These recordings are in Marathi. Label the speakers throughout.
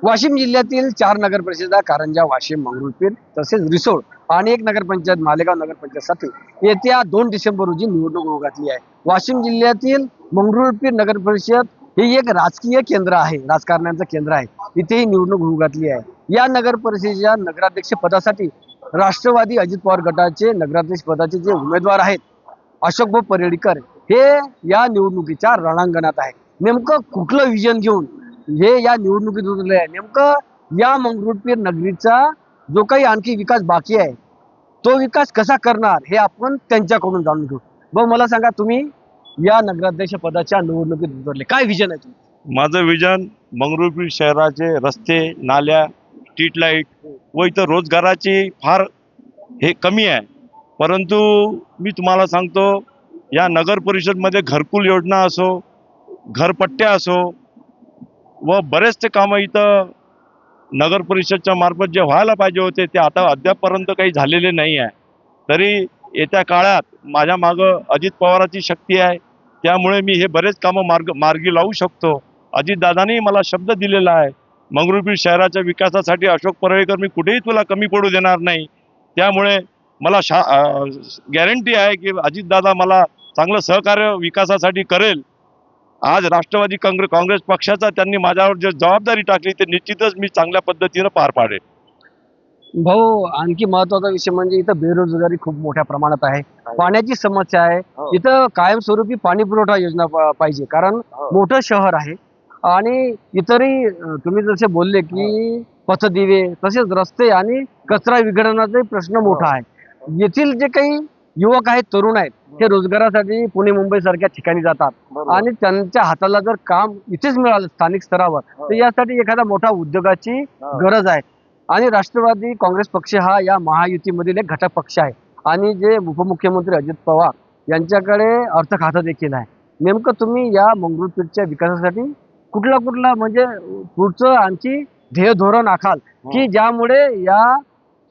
Speaker 1: वाशिम जिल्ह्यातील 4 नगर परिषदा कारंजा, वाशिम, मंगरुळपीर तसेच रिसोड आणि एक नगरपंचायत मालेगाव नगरपंचायतसाठी येत्या 2 डिसेंबर रोजी निवडणूक होऊ घातली आहे. वाशिम जिल्ह्यातील मंगरुळपीर नगर परिषद हे एक राजकीय केंद्र आहे, राजकारणाचं केंद्र आहे. इथे ही निवडणूक होऊ घातली आहे. या नगर परिषदेच्या नगराध्यक्ष पदासाठी राष्ट्रवादी अजित पवार गटाचे नगराध्यक्ष पदाचे जे उमेदवार आहेत अशोकभाऊ परेडकर हे या निवडणुकीच्या रणांगणात आहे. नेमकं कुठलं विजन घेऊन हे या निवडणुकीत उतरले आहे, नेमकं या मंगरुळपीर नगरीचा जो काही आणखी विकास बाकी आहे तो विकास कसा करणार हे आपण त्यांच्याकडून जाणून घेऊ. भाऊ मला सांगा, तुम्ही या नगराध्यक्ष पदाच्या निवडणुकीत उतरले, काय विजन आहे तुमचं?
Speaker 2: माझं विजन मंगरुळपीर शहराचे रस्ते, नाल्या, स्ट्रीट लाईट व इथं रोजगाराची फार हे कमी आहे. परंतु मी तुम्हाला सांगतो, या नगर परिषदमध्ये घरकुल योजना असो, घरपट्ट्या असो व बरेचसे कामं इथं नगर परिषदच्या मार्फत जे व्हायला पाहिजे होते ते आता अद्यापपर्यंत काही झालेले नाही आहे. तरी येत्या काळात माझ्या मागं अजित पवारांची शक्ती आहे, त्यामुळे मी हे बरेच कामं मार्गी लावू शकतो. अजितदादांनी मला शब्द दिलेला आहे, मंगरुळपीर शहराच्या विकासासाठी अशोक परेडकर मी कुठेही तुला कमी पडू देणार नाही. त्यामुळे मला गॅरंटी आहे की अजितदादा मला चांगलं सहकार्य विकासासाठी करेल. आज राष्ट्रवादी काँग्रेस पक्षाचा त्यांनी माझ्यावर जे जबाबदारी टाकली ते निश्चितच मी चांगल्या पद्धतीनं पार पाडेल.
Speaker 1: भाऊ आणखी महत्वाचा विषय म्हणजे इथं बेरोजगारी खूप मोठ्या प्रमाणात आहे, पाण्याची समस्या आहे. इथं कायमस्वरूपी पाणी पुरवठा योजना पाहिजे, कारण मोठं शहर आहे. आणि इतरही तुम्ही जसे बोलले की पथदिवे तसेच रस्ते आणि कचरा विघटनाचा प्रश्न मोठा आहे. येथील जे काही युवक आहेत, तरुण आहेत, ते रोजगारासाठी पुणे मुंबई सारख्या ठिकाणी जातात आणि त्यांच्या हाताला जर काम इथेच मिळालं स्थानिक स्तरावर तर यासाठी एखादा मोठा उद्योगाची गरज आहे. आणि राष्ट्रवादी काँग्रेस पक्ष हा या महायुतीमधील एक घटक पक्ष आहे आणि जे उपमुख्यमंत्री अजित पवार यांच्याकडे अर्थ खातं देखील आहे. नेमकं तुम्ही या मंगरुळपीरच्या विकासासाठी कुठला म्हणजे पुढचं आणखी ध्येय धोरण आखाल की ज्यामुळे या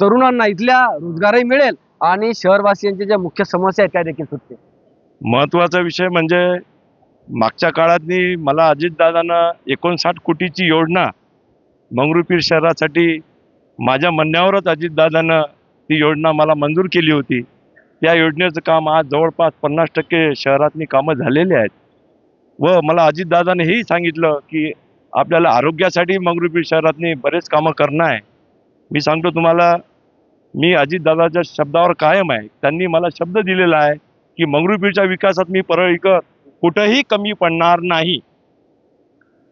Speaker 1: तरुणांना इथल्या रोजगारही मिळेल आणि शहरवासियांच्या ज्या मुख्य समस्या आहेत त्या देखील सुटतील?
Speaker 2: महत्त्वाचा विषय म्हणजे मागच्या काळातनी मला अजितदादांना 59 कोटीची योजना मंगरुळपीर शहरासाठी माझ्या म्हणण्यावरच अजितदादांना ती योजना मला मंजूर केली होती. त्या योजनेचं काम आज जवळपास 50% शहरातनी कामं झालेली आहेत. व मला अजितदादाने हेही सांगितलं की आपल्याला आरोग्यासाठी मंगरुळपीर शहरातनी बरेच कामं करणं आहे. मी सांगतो तुम्हाला, मी अजितदादाच्या शब्दावर कायम आहे. त्यांनी मला शब्द दिलेला आहे की मंगरुळपीरच्या विकासात मी परेडकर कुठंही कमी पडणार नाही.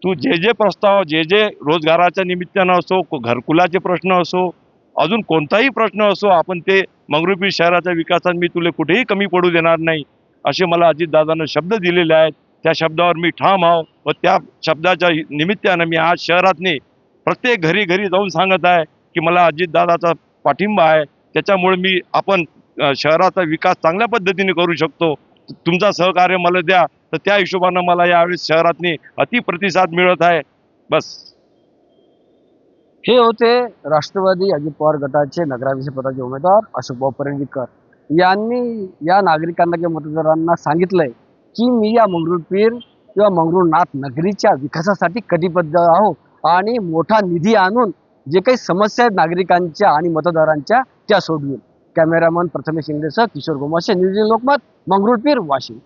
Speaker 2: तू जे प्रस्ताव जे रोजगाराच्या निमित्तानं असो, घरकुलाचे प्रश्न असो, अजून कोणताही प्रश्न असो, आपण ते मंगरुळपीर शहराच्या विकासात मी तुला कुठेही कमी पडू देणार नाही असे मला अजितदादांना शब्द दिलेले आहेत. त्या शब्दावर मी ठाम आहो व त्या शब्दाच्या निमित्तानं मी आज शहरातनी प्रत्येक घरी जाऊन सांगत आहे की मला अजितदादाचा पाठिंबा आहे. त्याच्यामुळे आपण शहराचा विकास चांगल्या पद्धतीने करू शकतो. तुमचा सहकार्य मला द्या. तर त्या हिशोबानं मला यावेळेस शहरातनी अतिप्रतिसाद मिळत आहे. बस.
Speaker 1: हे होते राष्ट्रवादी अजित पवार गटाचे नगराध्यक्ष पदाचे उमेदवार अशोकभाऊ परेडकर यांनी या नागरिकांना किंवा मतदारांना सांगितलंय की मी या मंगरुळपीर किंवा मंगरुळनाथ नगरीच्या विकासासाठी कटिबद्ध आहो आणि मोठा निधी आणून जे काही समस्या आहेत नागरिकांच्या आणि मतदारांच्या त्या सोडवेल. कॅमेरामन प्रथमेश शिंदेसह किशोर गोमाशे, न्यूज लोकमत, मंगरुळपीर, वाशिम.